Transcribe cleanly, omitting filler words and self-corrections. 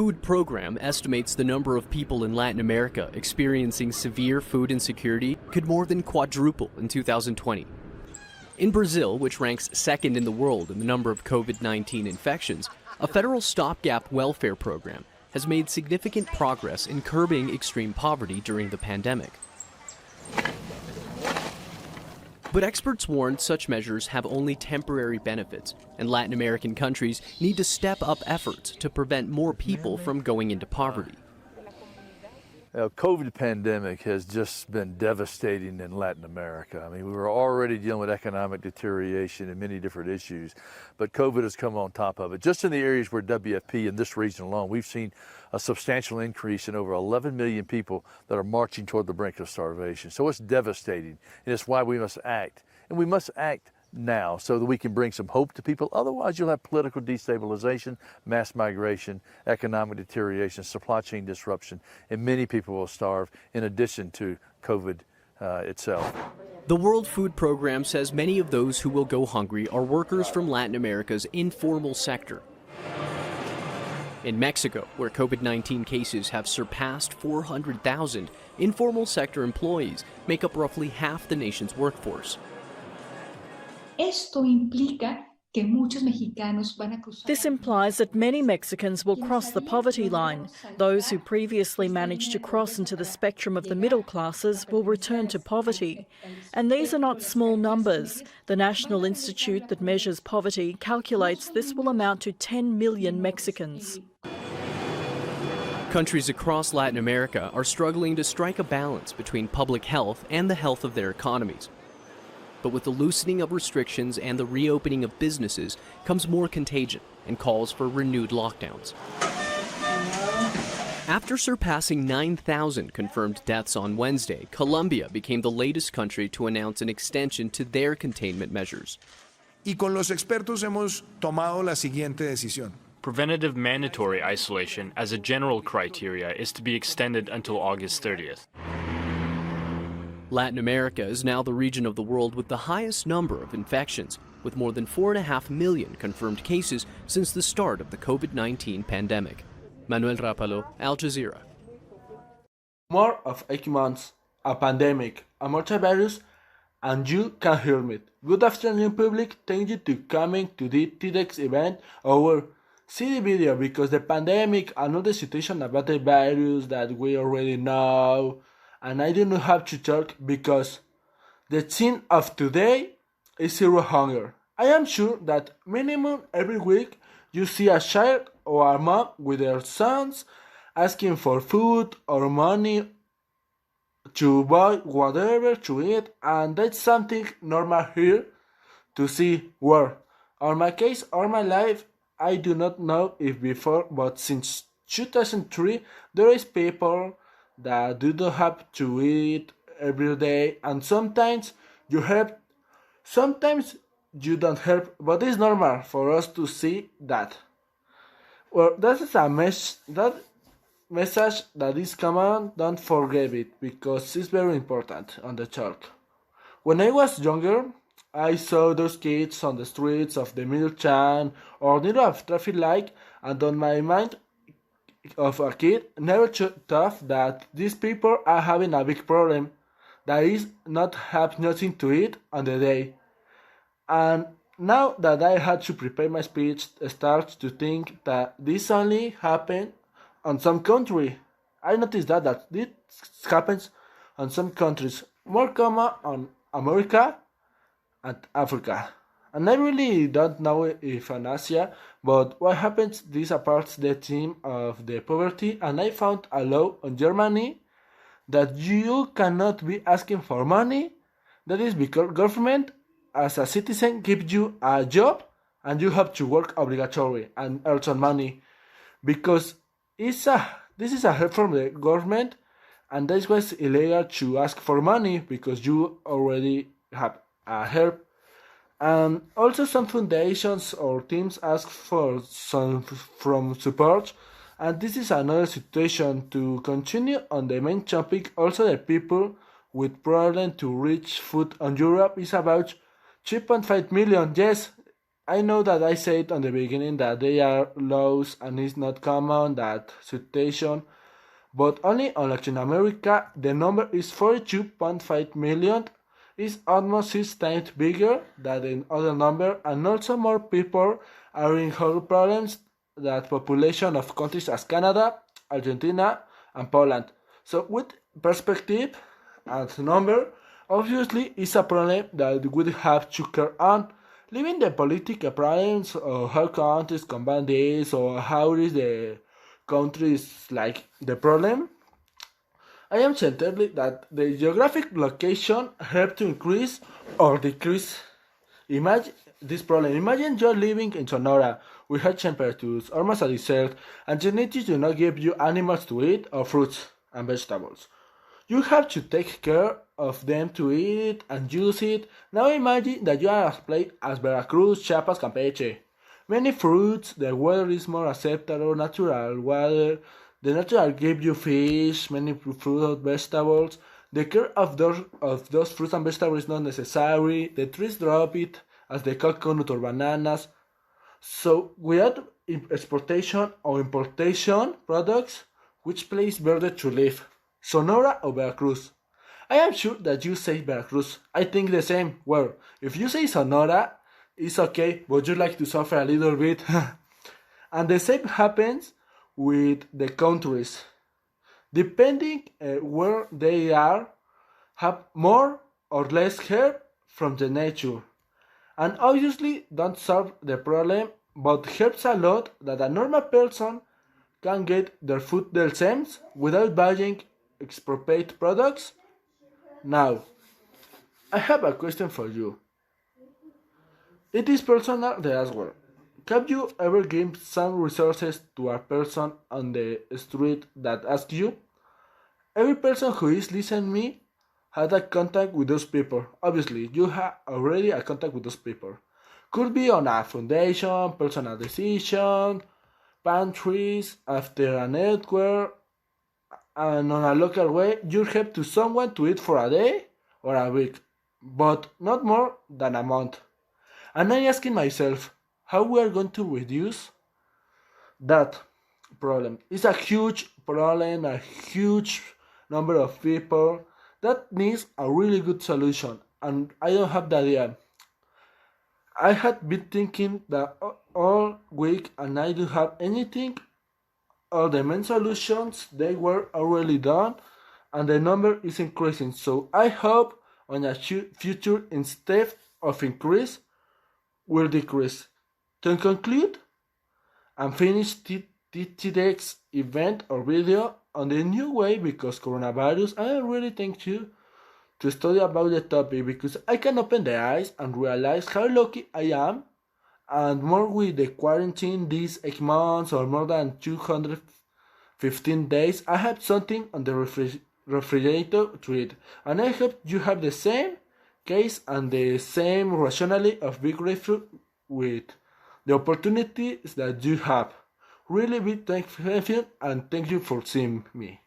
Food Program estimates the number of people in Latin America experiencing severe food insecurity could more than quadruple in 2020. In Brazil, which ranks second in the world in the number of COVID-19 infections, a federal stopgap welfare program has made significant progress in curbing extreme poverty during the pandemic. But experts warn such measures have only temporary benefits, and Latin American countries need to step up efforts to prevent more people from going into poverty. The COVID pandemic has just been devastating in Latin America. I mean, we were already dealing with economic deterioration and many different issues, but COVID has come on top of it. Just in the areas where WFP in this region alone, we've seen a substantial increase in over 11 million people that are marching toward the brink of starvation. So it's devastating, and it's why we must act. And we must act now so that we can bring some hope to people. Otherwise, you'll have political destabilization, mass migration, economic deterioration, supply chain disruption, and many people will starve in addition to COVID itself. The World Food Program says many of those who will go hungry are workers from Latin America's informal sector. In Mexico, where COVID-19 cases have surpassed 400,000, informal sector employees make up roughly half the nation's workforce. Esto implica que muchos mexicanos van a cruzar. This implies that many Mexicans will cross the poverty line. Those who previously managed to cross into the spectrum of the middle classes will return to poverty. And these are not small numbers. The National Institute that measures poverty calculates this will amount to 10 million Mexicans. Countries across Latin America are struggling to strike a balance between public health and the health of their economies. But with the loosening of restrictions and the reopening of businesses comes more contagion and calls for renewed lockdowns. After surpassing 9,000 confirmed deaths on Wednesday, Colombia became the latest country to announce an extension to their containment measures. Y con los expertos hemos tomado la siguiente decisión. Preventative mandatory isolation as a general criteria is to be extended until August 30th. Latin America is now the region of the world with the highest number of infections, with more than 4.5 million confirmed cases since the start of the COVID-19 pandemic. Manuel Rapalo, Al Jazeera. More of 8 months, a pandemic, a mortal virus, and you can hear me. Good afternoon, public. Thank you for coming to the TEDx event or see the video because the pandemic, another situation about the virus that we already know. And I do not have to talk because the theme of today is zero hunger. I am sure that minimum every week you see a child or a mom with their sons asking for food or money to buy whatever to eat, and that's something normal here to see where. On my case or my life, I do not know if before, but since 2003 there is people that do not have to eat every day, and sometimes you help, sometimes you don't help, but it's normal for us to see that. Well, that is a message that is common, don't forget it, because it's very important on the talk. When I was younger, I saw those kids on the streets of the middle town or near a traffic light, and on my mind of a kid never thought that these people are having a big problem, that is not have nothing to eat on the day. And now that I had to prepare my speech, I start to think that this only happened on some country. I noticed that this happens on some countries, more common on America and Africa. And I really don't know if in Asia, but what happens this apart the theme of the poverty, and I found a law in Germany that you cannot be asking for money. That is because government as a citizen gives you a job and you have to work obligatory and earn some money because this is a help from the government, and that was illegal to ask for money because you already have a help. And also some foundations or teams ask for some from support, and this is another situation to continue on the main topic. Also the people with problem to reach food on Europe is about 3.5 million. Yes, I know that I said on the beginning that they are lows and it's not common that situation, but only on Latin America the number is 42.5 million. It's almost 6 times bigger than the other number, and also more people are in health problems than population of countries as Canada, Argentina, and Poland. So with perspective and number, obviously it's a problem that we have to care on. Leaving the political problems or how countries combine this or how is the countries like the problem, I am certain that the geographic location help to increase or decrease. Imagine this problem. Imagine you're living in Sonora with high temperatures, almost a desert, and genetics do not give you animals to eat or fruits and vegetables. You have to take care of them to eat and use it. Now imagine that you are as place as Veracruz, Chiapas, Campeche. Many fruits, the weather is more acceptable, natural water, the natural give you fish, many fruit and vegetables. The care of those fruits and vegetables is not necessary. The trees drop it as the coconut or bananas. So without exportation or importation products, which place better to live? Sonora or Veracruz? I am sure that you say Veracruz. I think the same. Well, if you say Sonora, it's okay, but you like to suffer a little bit. And the same happens with the countries. Depending where they are, have more or less help from the nature. And obviously don't solve the problem, but helps a lot that a normal person can get their food themselves without buying expropriate products. Now, I have a question for you. It is personal the as well. Have you ever given some resources to a person on the street that asks you? Every person who is listening me had a contact with those people. Obviously, you have already a contact with those people. Could be on a foundation, personal decision, pantries, after a network, and on a local way, you help to someone to eat for a day or a week, but not more than a month. And I'm asking myself, how we are going to reduce that problem? It's a huge problem, a huge number of people that needs a really good solution, and I don't have the idea. I had been thinking that all week and I don't have anything. All the main solutions they were already done and the number is increasing. So I hope on a future instead of increase will decrease. To conclude and finish today's event or video on the new way because coronavirus, I really thank you to study about the topic because I can open the eyes and realize how lucky I am, and more with the quarantine these 8 months or more than 215 days, I have something on the refrigerator to eat, and I hope you have the same case and the same rationality of be grateful with the opportunities that you have. Really be thankful and thank you for seeing me.